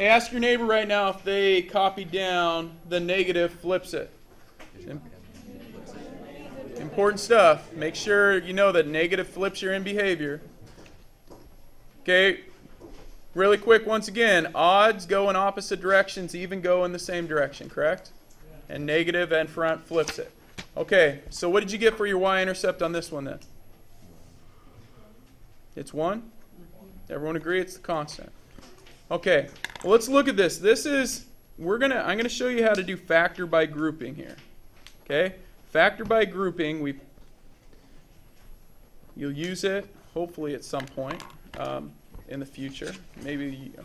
Hey, ask your neighbor right now if they copy down the negative flips it. Important stuff. Make sure you know that negative flips your end behavior. Okay, really quick once again, odds go in opposite directions, even go in the same direction, correct? And negative and front flips it. Okay, so what did you get for your y-intercept on this one then? It's 1? Everyone agree it's the constant? Okay, well, let's look at this. I'm gonna show you how to do factor by grouping here. Okay, factor by grouping, you'll use it hopefully at some point in the future.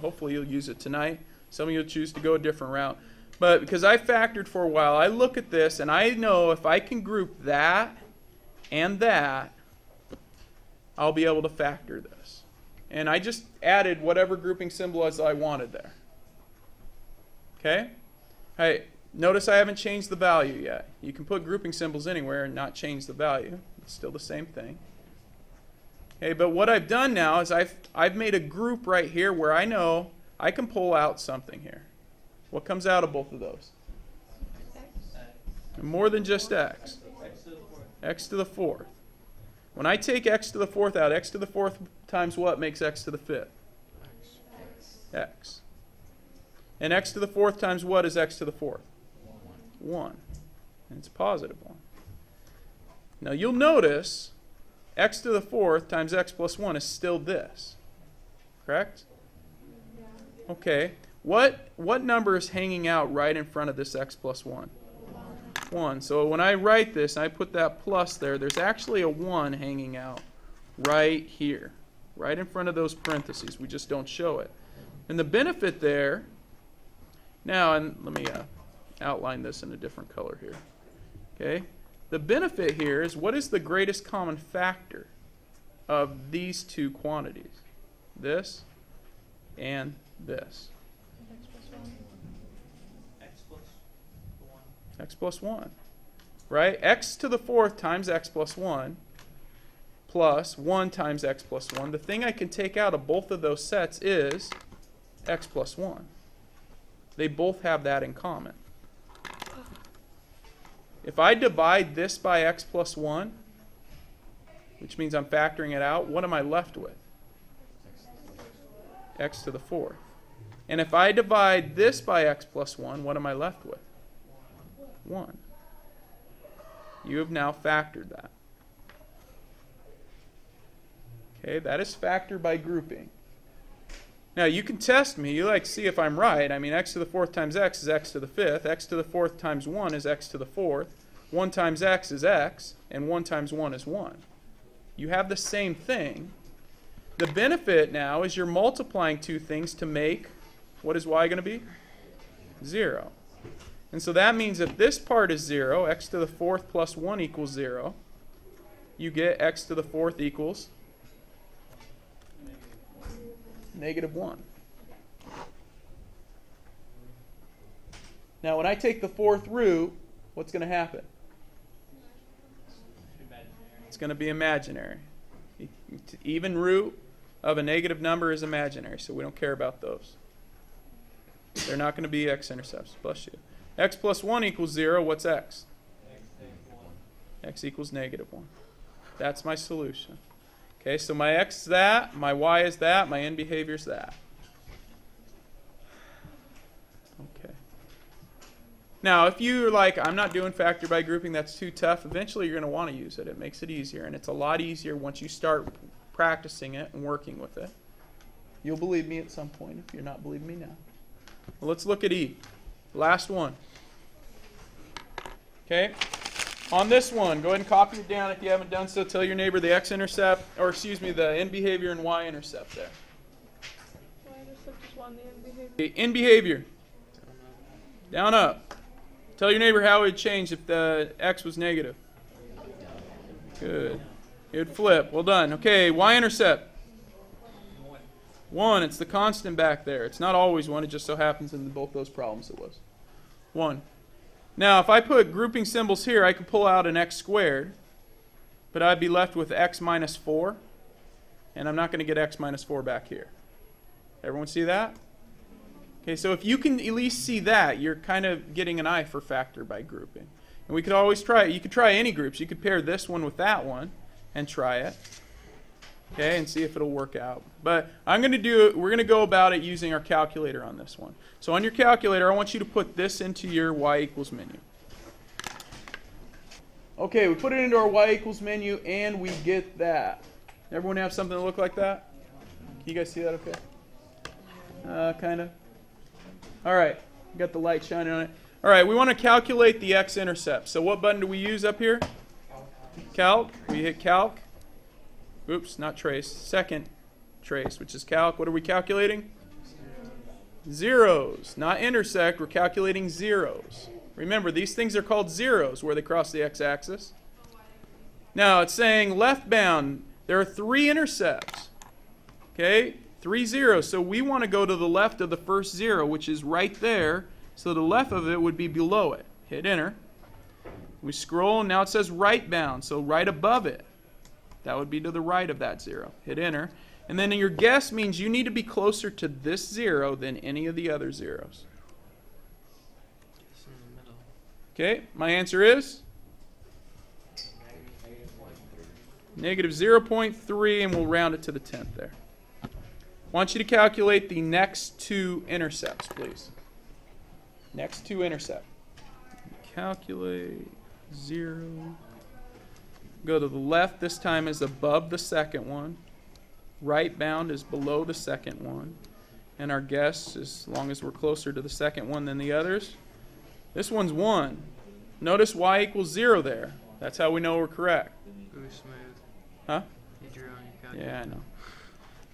Hopefully you'll use it tonight. Some of you will choose to go a different route. But because I factored for a while, I look at this and I know if I can group that and that, I'll be able to factor this. And I just added whatever grouping symbol as I wanted there. Okay? Hey, notice I haven't changed the value yet. You can put grouping symbols anywhere and not change the value. It's still the same thing. Okay, but what I've done now is I've made a group right here where I know I can pull out something here. What comes out of both of those? More than just x. X to the fourth. When I take x to the fourth out, x to the fourth times what makes x to the fifth? X. And x to the fourth times what is x to the fourth? 1. And it's a positive 1. Now you'll notice x to the fourth times x plus 1 is still this. Correct? Okay. What number is hanging out right in front of this x plus 1? 1. So when I write this and I put that plus there, there's actually a 1 hanging out right here, right in front of those parentheses. We just don't show it. And the benefit there, now, and let me outline this in a different color here. Okay? The benefit here is what is the greatest common factor of these two quantities? This and this. X plus 1. Right? X to the fourth times x plus 1 plus 1 times x plus 1. The thing I can take out of both of those sets is x plus 1. They both have that in common. If I divide this by x plus 1, which means I'm factoring it out, what am I left with? X to the fourth. And if I divide this by x plus 1, what am I left with? 1. You have now factored that. Okay, that is factor by grouping. Now you can test me. You like to see if I'm right. I mean, x to the fourth times x is x to the fifth. X to the fourth times 1 is x to the fourth. 1 times x is x, and 1 times 1 is 1. You have the same thing. The benefit now is you're multiplying two things to make, what is y going to be? 0. And so that means if this part is 0, x to the fourth plus 1 equals 0, you get x to the fourth equals negative 1. Now when I take the fourth root, what's going to happen? It's going to be imaginary. Even root of a negative number is imaginary, so we don't care about those. They're not going to be x-intercepts. Bless you. X plus 1 equals 0. What's x? X equals negative 1. That's my solution. Okay, so my x is that, my y is that, my end behavior is that. Okay. Now, if you're like, I'm not doing factor by grouping, that's too tough, eventually you're going to want to use it. It makes it easier, and it's a lot easier once you start practicing it and working with it. You'll believe me at some point if you're not believing me now. Well, let's look at E. Last one. Okay. On this one, go ahead and copy it down if you haven't done so. Tell your neighbor the x-intercept, or excuse me, the end behavior and y-intercept there. Y-intercept is 1, the end behavior. The end behavior. Down, up. Tell your neighbor how it would change if the x was negative. Good. It would flip. Well done. Okay, y-intercept. 1. It's the constant back there. It's not always 1. It just so happens in both those problems it was. 1. Now, if I put grouping symbols here, I could pull out an x squared, but I'd be left with x minus 4, and I'm not going to get x minus 4 back here. Everyone see that? Okay, so if you can at least see that, you're kind of getting an eye for factor by grouping. And we could always try it. You could try any groups. You could pair this one with that one and try it. Okay, and see if it'll work out. But we're going to go about it using our calculator on this one. So on your calculator, I want you to put this into your y equals menu. Okay, we put it into our y equals menu and we get that. Everyone have something that look like that? Can you guys see that okay? Kind of. All right, got the light shining on it. All right, we want to calculate the x-intercept. So what button do we use up here? Calc. We hit calc. Oops, not trace. Second trace, which is calc. What are we calculating? Zeros, not intersect. We're calculating zeros. Remember, these things are called zeros where they cross the x-axis. Now, it's saying left bound. There are 3 intercepts. Okay, 3 zeros. So we want to go to the left of the first 0, which is right there. So the left of it would be below it. Hit enter. We scroll, and now it says right bound. So right above it. That would be to the right of that 0. Hit enter. And then your guess means you need to be closer to this 0 than any of the other zeros. Okay, my answer is negative 0.3, and we'll round it to the 10th there. I want you to calculate the next 2 intercepts, please. Next 2 intercepts. Calculate 0. Go to the left. This time is above the second one. Right bound is below the second one. And our guess, as long as we're closer to the second one than the others, this one's 1. Notice y equals 0 there. That's how we know we're correct. Really smooth. Huh? You drew on your calculator. Yeah, I know.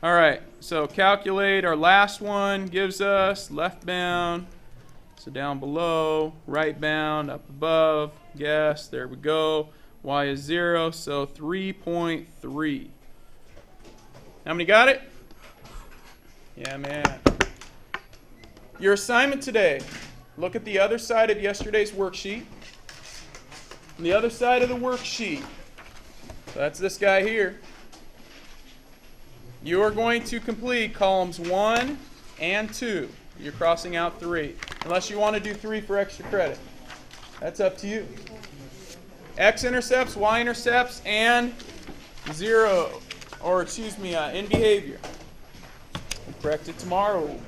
All right, so calculate. Our last one gives us left bound. So down below, right bound, up above, guess. There we go. Y is 0, so 3.3. How many got it? Yeah, man. Your assignment today, look at the other side of yesterday's worksheet. On the other side of the worksheet, so that's this guy here. You are going to complete columns 1 and 2. You're crossing out 3. Unless you want to do 3 for extra credit. That's up to you. X-intercepts, Y-intercepts, and 0. Or, excuse me, in behavior. We'll correct it tomorrow.